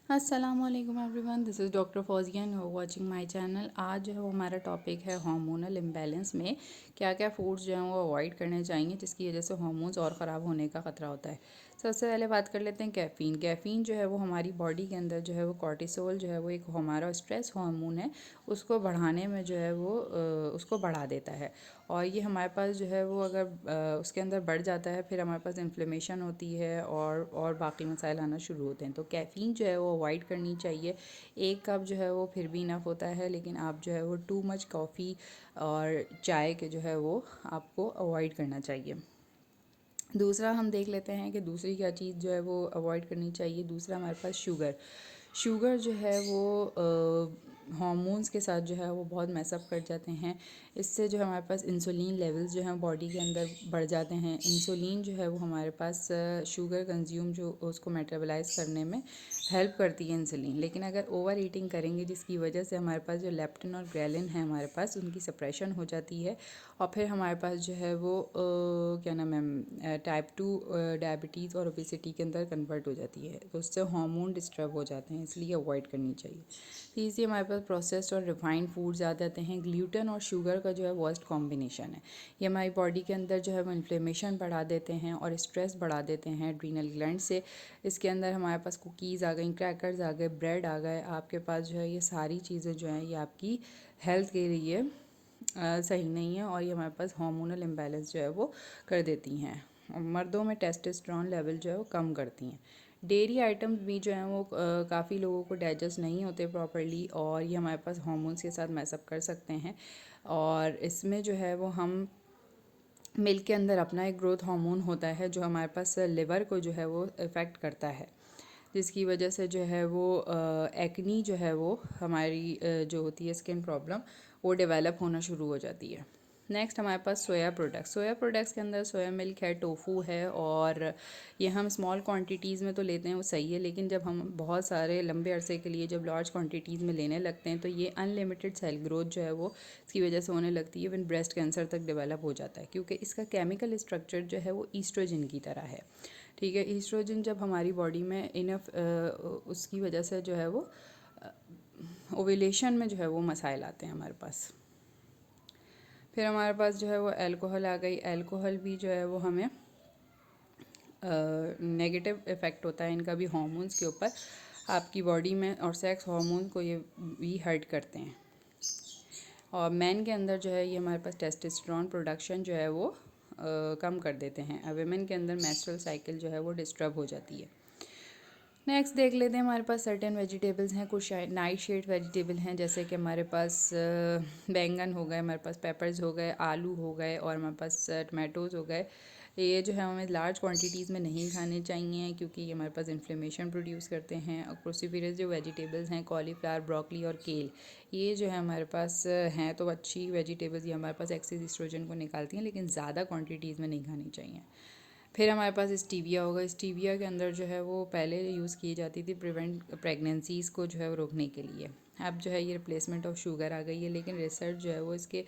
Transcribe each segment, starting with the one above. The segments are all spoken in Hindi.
अस्सलामुअलैकुम everyone, this is doctor Fauzia and watching my channel. आज जो है वो हमारा टॉपिक है हार्मोनल इम्बैलेंस में क्या क्या फूड्स जो हैं वो अवॉइड करने चाहिए जिसकी वजह से हार्मोन्स और ख़राब होने का ख़तरा होता है। सबसे पहले बात कर लेते हैं कैफ़ीन। कैफ़ीन जो है वो हमारी बॉडी के अंदर जो है वो कॉर्टिसोल जो है वो एक हमारा स्ट्रेस हार्मोन है, उसको बढ़ाने में जो है वो उसको बढ़ा देता है। और ये हमारे पास जो है वो अगर उसके अंदर बढ़ जाता है फिर हमारे पास इन्फ्लेमेशन होती है और बाकी मसाइल आना शुरू होते हैं। तो कैफ़ीन जो है वो अवॉइड करनी चाहिए। एक कप जो है वो फिर भी इनफ होता है, लेकिन आप जो है वो टू मच कॉफ़ी और चाय के जो है वो आपको अवॉइड करना चाहिए। दूसरा हम देख लेते हैं कि दूसरी क्या चीज़ जो है वो अवॉइड करनी चाहिए। दूसरा हमारे पास शुगर। शुगर जो है वो हार्मोन्स के साथ जो है वो बहुत मैसअप कर जाते हैं। इससे जो हमारे पास इंसुलिन लेवल्स जो हैं बॉडी के अंदर बढ़ जाते हैं। इंसुलिन जो है वो हमारे पास शुगर कंज्यूम जो उसको मेटाबोलाइज करने में हेल्प करती है इंसुलिन। लेकिन अगर ओवर ईटिंग करेंगे जिसकी वजह से हमारे पास जो लेप्टिन और ग्रेलिन है हमारे पास उनकी सप्रेशन हो जाती है और फिर हमारे पास जो है वो क्या नाम है टाइप 2 डायबिटीज़ और ओबेसिटी के अंदर कन्वर्ट हो जाती है। तो उससे हार्मोन डिस्टर्ब हो जाते हैं, इसलिए अवॉइड करनी चाहिए। तीसरी हमारे पास प्रोसेस्ड और रिफाइंड फूड्स आ जाते हैं। ग्लूटेन और शुगर का जो है वर्स्ट कॉम्बिनेशन है। ये हमारी बॉडी के अंदर जो है वो इन्फ्लेमेशन बढ़ा देते हैं और स्ट्रेस बढ़ा देते हैं एड्रीनल ग्लैंड से। इसके अंदर हमारे पास कुकीज़ आ गई, क्रैकर्स आ गए, ब्रेड आ गए। आपके पास जो है ये सारी चीज़ें जो हैं ये आपकी हेल्थ के लिए सही नहीं है और ये हमारे पास हार्मोनल इम्बैलेंस जो है वो कर देती हैं और मर्दों में टेस्टोस्टेरोन लेवल जो है वो कम करती हैं। डेयरी आइटम्स भी जो हैं वो काफ़ी लोगों को डाइजेस्ट नहीं होते प्रॉपर्ली और ये हमारे पास हार्मोन्स के साथ मैसअप कर सकते हैं। और इसमें जो है वो हम मिल्क के अंदर अपना एक ग्रोथ हार्मोन होता है जो हमारे पास लिवर को जो है वो इफ़ेक्ट करता है, जिसकी वजह से जो है वो एक्नी जो है वो हमारी जो होती है स्किन प्रॉब्लम वो डेवलप होना शुरू हो जाती है। नेक्स्ट हमारे पास सोया प्रोडक्ट्स। सोया प्रोडक्ट्स के अंदर सोया मिल्क है, टोफू है और ये हम स्मॉल क्वांटिटीज़ में तो लेते हैं वो सही है, लेकिन जब हम बहुत सारे लंबे अरसे के लिए जब लार्ज क्वांटिटीज़ में लेने लगते हैं तो ये अनलिमिटेड सेल ग्रोथ जो है वो इसकी वजह से होने लगती है। इवन ब्रेस्ट कैंसर तक डेवलप हो जाता है क्योंकि इसका केमिकल स्ट्रक्चर जो है वो ईस्ट्रोजन की तरह है। ठीक है, ईस्ट्रोजन जब हमारी बॉडी में इनफ उसकी वजह से जो है वो ओव्यूलेशन में जो है वो मसाइल आते हैं हमारे पास। फिर हमारे पास जो है वो अल्कोहल आ गई। अल्कोहल भी जो है वो हमें नेगेटिव इफ़ेक्ट होता है इनका भी हार्मोन्स के ऊपर, आपकी बॉडी में, और सेक्स हार्मोन को ये भी हर्ट करते हैं। और मैन के अंदर जो है ये हमारे पास टेस्टोस्टेरोन प्रोडक्शन जो है वो कम कर देते हैं। वेमेन के अंदर मेंस्ट्रुअल साइकिल जो है वो डिस्टर्ब हो जाती है। नेक्स्ट देख लेते हैं, हमारे पास सर्टेन वेजिटेबल्स हैं, कुछ नाइट शेड वेजिटेबल हैं जैसे कि हमारे पास बैंगन हो गए, हमारे पास पेपर्स हो गए, आलू हो गए और हमारे पास टमाटोज़ हो गए। ये जो है हमें लार्ज क्वांटिटीज़ में नहीं खाने चाहिए क्योंकि ये हमारे पास इन्फ्लेमेशन प्रोड्यूस करते हैं। और क्रूसीफेरस जो वेजिटेबल्स हैं, कॉलीफ्लावर, ब्रोकली और केल, ये जो है हमारे पास हैं तो अच्छी वेजिटेबल्स, ये हमारे पास एक्सेस एस्ट्रोजन को निकालती हैं, लेकिन ज़्यादा क्वान्टिटीज़ में नहीं खानी चाहिए। फिर हमारे पास स्टीविया होगा। स्टीविया के अंदर जो है वो पहले यूज़ की जाती थी प्रिवेंट प्रेगनेंसीज़ को जो है वो रोकने के लिए। अब जो है ये रिप्लेसमेंट ऑफ शुगर आ गई है, लेकिन रिसर्च जो है वो इसके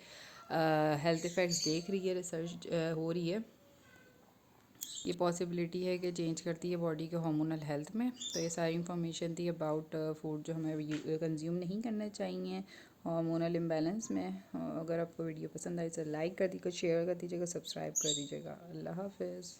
हेल्थ इफ़ेक्ट्स देख रही है, रिसर्च हो रही है। ये पॉसिबिलिटी है कि चेंज करती है बॉडी के हार्मोनल हेल्थ में। तो ये सारी इन्फॉर्मेशन थी अबाउट फूड जो हमें कंज्यूम नहीं करने चाहिए हार्मोनल इम्बैलेंस में। अगर आपको वीडियो पसंद आई तो लाइक कर दीजिएगा, शेयर कर दीजिएगा, सब्सक्राइब कर दीजिएगा। अल्लाह हाफिज़।